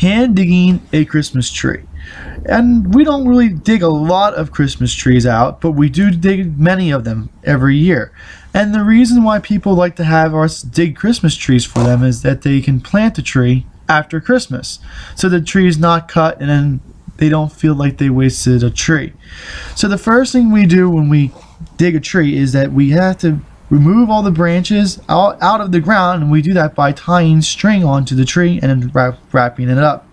Hand digging a Christmas tree. And we don't really dig a lot of Christmas trees out, but we do dig many of them every year. And the reason why people like to have us dig Christmas trees for them is that they can plant the tree after Christmas. So the tree is not cut and then they don't feel like they wasted a tree. So the first thing we do when we dig a tree is that we have to remove all the branches out of the ground, and we do that by tying string onto the tree and then wrapping it up.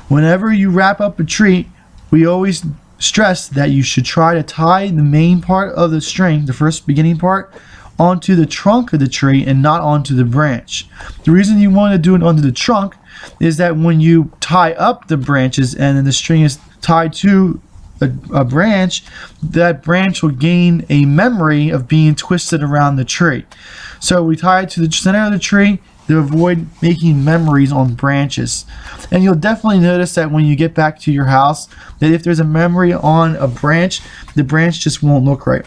Whenever you wrap up a tree, we always stress that you should try to tie the main part of the string, the first beginning part, onto the trunk of the tree and not onto the branch. The reason you want to do it onto the trunk is that when you tie up the branches and then the string is tied to a branch, that branch will gain a memory of being twisted around the tree. So we tie it to the center of the tree to avoid making memories on branches. And you'll definitely notice that when you get back to your house, that if there's a memory on a branch, the branch just won't look right.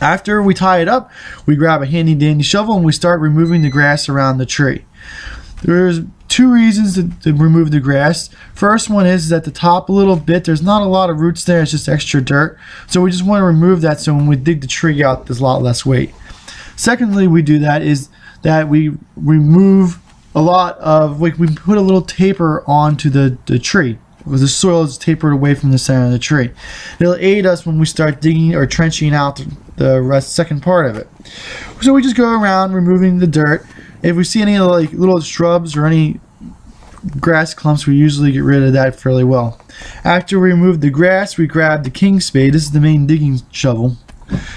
After we tie it up, we grab a handy dandy shovel and we start removing the grass around the tree. There's two reasons to remove the grass. First one is that the top a little bit, there's not a lot of roots there, it's just extra dirt. So we just want to remove that so when we dig the tree out, there's a lot less weight. Secondly, we do that is that we remove a lot of, like, we put a little taper onto the tree. The soil is tapered away from the center of the tree. It'll aid us when we start digging or trenching out the second part of it. So we just go around removing the dirt. If we see any like little shrubs or any grass clumps, we usually get rid of that fairly well. After we remove the grass, we grab the king spade. This is the main digging shovel,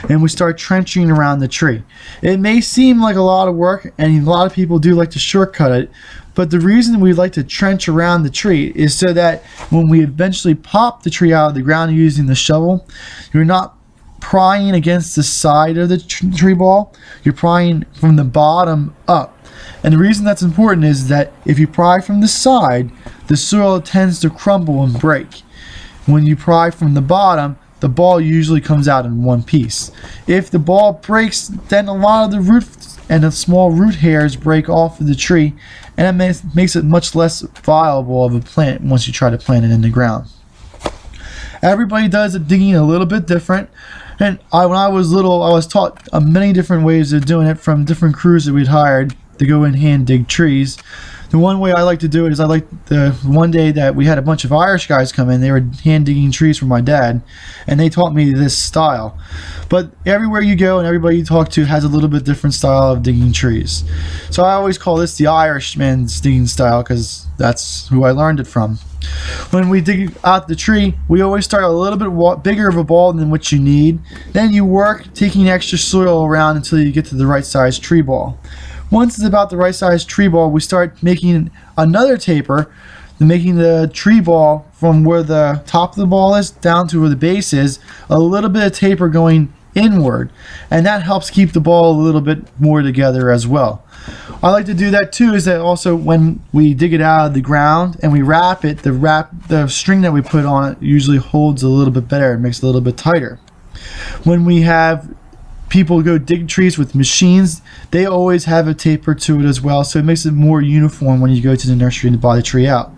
and we start trenching around the tree. It may seem like a lot of work, and a lot of people do like to shortcut it, but the reason we like to trench around the tree is so that when we eventually pop the tree out of the ground using the shovel, you're not prying against the side of the tree ball, you're prying from the bottom up. And the reason that's important is that if you pry from the side, the soil tends to crumble and break. When you pry from the bottom, the ball usually comes out in one piece. If the ball breaks, then a lot of the roots and the small root hairs break off of the tree, and it makes it much less viable of a plant once you try to plant it in the ground. Everybody does the digging a little bit different. And when I was little, I was taught many different ways of doing it from different crews that we'd hired to go and hand dig trees. The one way I like to do it is I like the one day that we had a bunch of Irish guys come in. They were hand digging trees for my dad, and they taught me this style. But everywhere you go and everybody you talk to has a little bit different style of digging trees. So I always call this the Irishman's digging style because that's who I learned it from. When we dig out the tree, we always start a little bit bigger of a ball than what you need. Then you work taking extra soil around until you get to the right size tree ball. Once it's about the right size tree ball, we start making another taper, making the tree ball from where the top of the ball is down to where the base is, a little bit of taper going inward, and that helps keep the ball a little bit more together as well. I like to do that too, is that also when we dig it out of the ground and we wrap it, the string that we put on it usually holds a little bit better and makes it a little bit tighter. When we have people go dig trees with machines, they always have a taper to it as well, so it makes it more uniform when you go to the nursery and buy the tree out.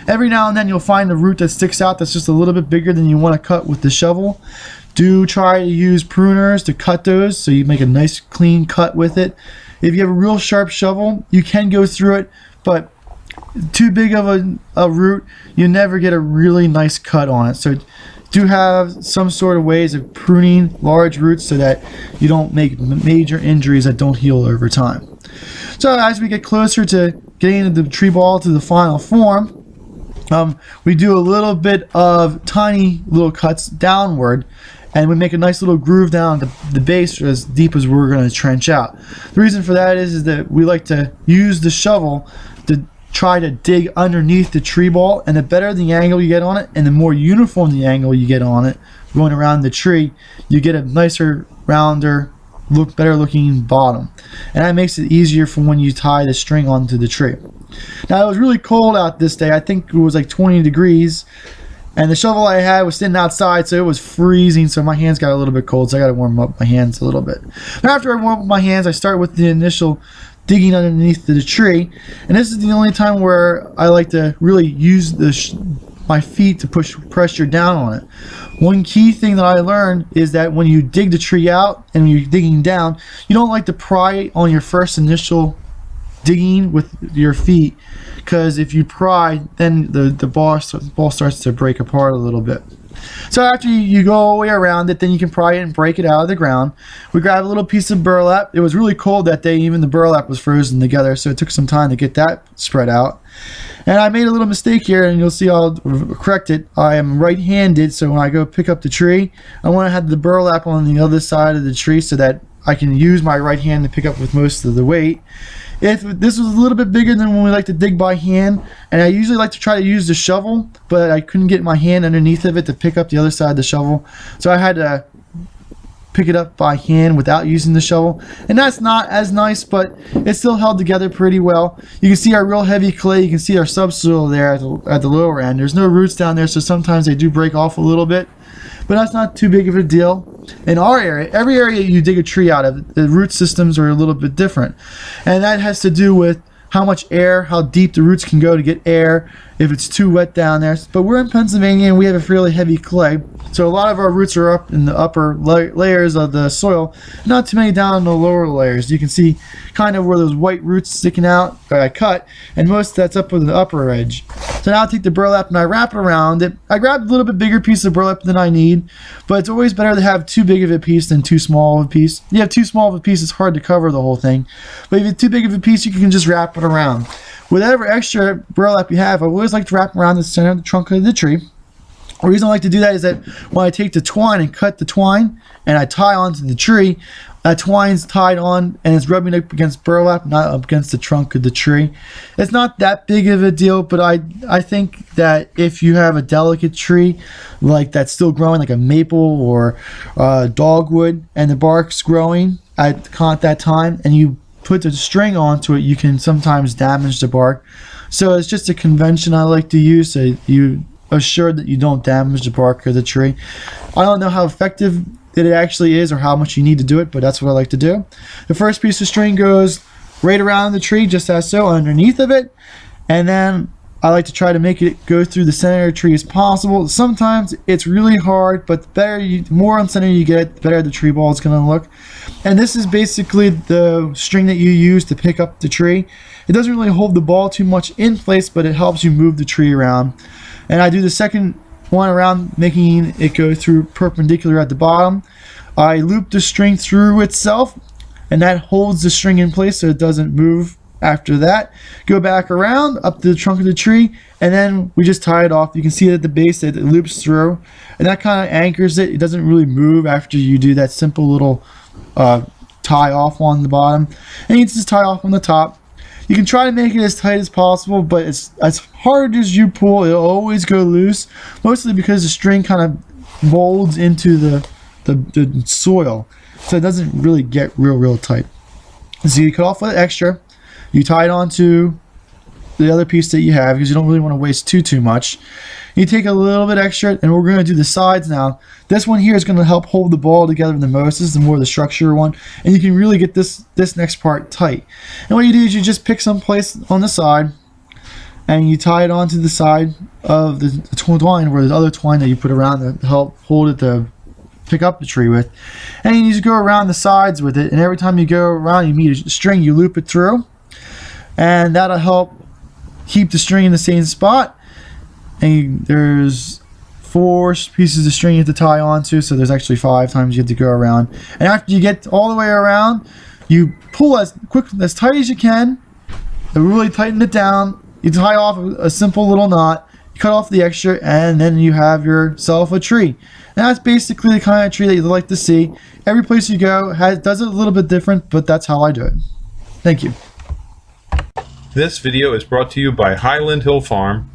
Every now and then you'll find a root that sticks out that's just a little bit bigger than you want to cut with the shovel. Do try to use pruners to cut those so you make a nice clean cut with it. If you have a real sharp shovel, you can go through it, but too big of a root, you never get a really nice cut on it. So do have some sort of ways of pruning large roots so that you don't make major injuries that don't heal over time. So as we get closer to getting the tree ball to the final form, we do a little bit of tiny little cuts downward, and we make a nice little groove down the base as deep as we're going to trench out. The reason for that is that we like to use the shovel to try to dig underneath the tree ball, and the better the angle you get on it and the more uniform the angle you get on it going around the tree, you get a nicer, rounder, better looking bottom, and that makes it easier for when you tie the string onto the tree. Now it was really cold out this day. I think it was like 20 degrees, and the shovel I had was sitting outside, so it was freezing, so my hands got a little bit cold, so I got to warm up my hands a little bit. After I warm up my hands, I start with the initial digging underneath the tree. And this is the only time where I like to really use my feet to push pressure down on it. One key thing that I learned is that when you dig the tree out and you're digging down, you don't like to pry on your first initial digging with your feet, because if you pry, then the ball starts to break apart a little bit. So after you go all the way around it, then you can pry it and break it out of the ground. We grabbed a little piece of burlap. It was really cold that day. Even the burlap was frozen together, so it took some time to get that spread out. And I made a little mistake here, and you'll see I'll correct it. I am right-handed, so when I go pick up the tree, I want to have the burlap on the other side of the tree so that I can use my right hand to pick up with most of the weight. If this was a little bit bigger than when we like to dig by hand, and I usually like to try to use the shovel, but I couldn't get my hand underneath of it to pick up the other side of the shovel, so I had to pick it up by hand without using the shovel, and that's not as nice, but it still held together pretty well. You can see our real heavy clay. You can see our subsoil there at the lower end. There's no roots down there, so sometimes they do break off a little bit, but that's not too big of a deal. In our area, every area you dig a tree out of, the root systems are a little bit different, and that has to do with how much air, how deep the roots can go to get air, if it's too wet down there. But we're in Pennsylvania and we have a fairly heavy clay, so a lot of our roots are up in the upper layers of the soil, not too many down in the lower layers. You can see kind of where those white roots sticking out that I cut, and most of that's up on the upper edge. So now I take the burlap and I wrap it around it. I grabbed a little bit bigger piece of burlap than I need, but it's always better to have too big of a piece than too small of a piece. You have too small of a piece, it's hard to cover the whole thing, but if you have too big of a piece, you can just wrap it around. Whatever extra burlap you have, I always like to wrap around the center of the trunk of the tree. The reason I like to do that is that when I take the twine and cut the twine and I tie onto the tree, that twine's tied on and it's rubbing up against burlap, not up against the trunk of the tree. It's not that big of a deal, but I think that if you have a delicate tree like that's still growing, like a maple or dogwood, and the bark's growing at that time, and you put the string onto it, you can sometimes damage the bark. So it's just a convention I like to use, so you assure that you don't damage the bark of the tree. I don't know how effective it actually is or how much you need to do it, but that's what I like to do. The first piece of string goes right around the tree, just as so, underneath of it, and then I like to try to make it go through the center of the tree as possible. Sometimes it's really hard, but the more on center you get, the better the tree ball is going to look. And this is basically the string that you use to pick up the tree. It doesn't really hold the ball too much in place, but it helps you move the tree around. And I do the second one around, making it go through perpendicular at the bottom. I loop the string through itself, and that holds the string in place so it doesn't move. After that, go back around up to the trunk of the tree, and then we just tie it off. You can see at the base that it loops through, and that kind of anchors it. It doesn't really move after you do that simple little tie off on the bottom, and you just tie off on the top. You can try to make it as tight as possible, but it's as hard as you pull, it'll always go loose, mostly because the string kind of molds into the soil, so it doesn't really get real tight. So you cut off the extra. You tie it onto the other piece that you have, because you don't really want to waste too much. You take a little bit extra, and we're going to do the sides now. This one here is going to help hold the ball together the most. This is the more the structure one, and you can really get this next part tight. And what you do is you just pick some place on the side, and you tie it onto the side of the twine, or the other twine that you put around to help hold it to pick up the tree with. And you just go around the sides with it, and every time you go around, you meet a string, you loop it through. And that'll help keep the string in the same spot. And there's 4 pieces of string you have to tie onto, so there's actually 5 times you have to go around. And after you get all the way around, you pull as tight as you can, and really tighten it down. You tie off a simple little knot, you cut off the extra, and then you have yourself a tree. And that's basically the kind of tree that you'd like to see. Every place you go does it a little bit different, but that's how I do it. Thank you. This video is brought to you by Highland Hill Farm.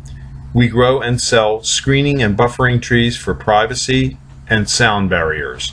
We grow and sell screening and buffering trees for privacy and sound barriers.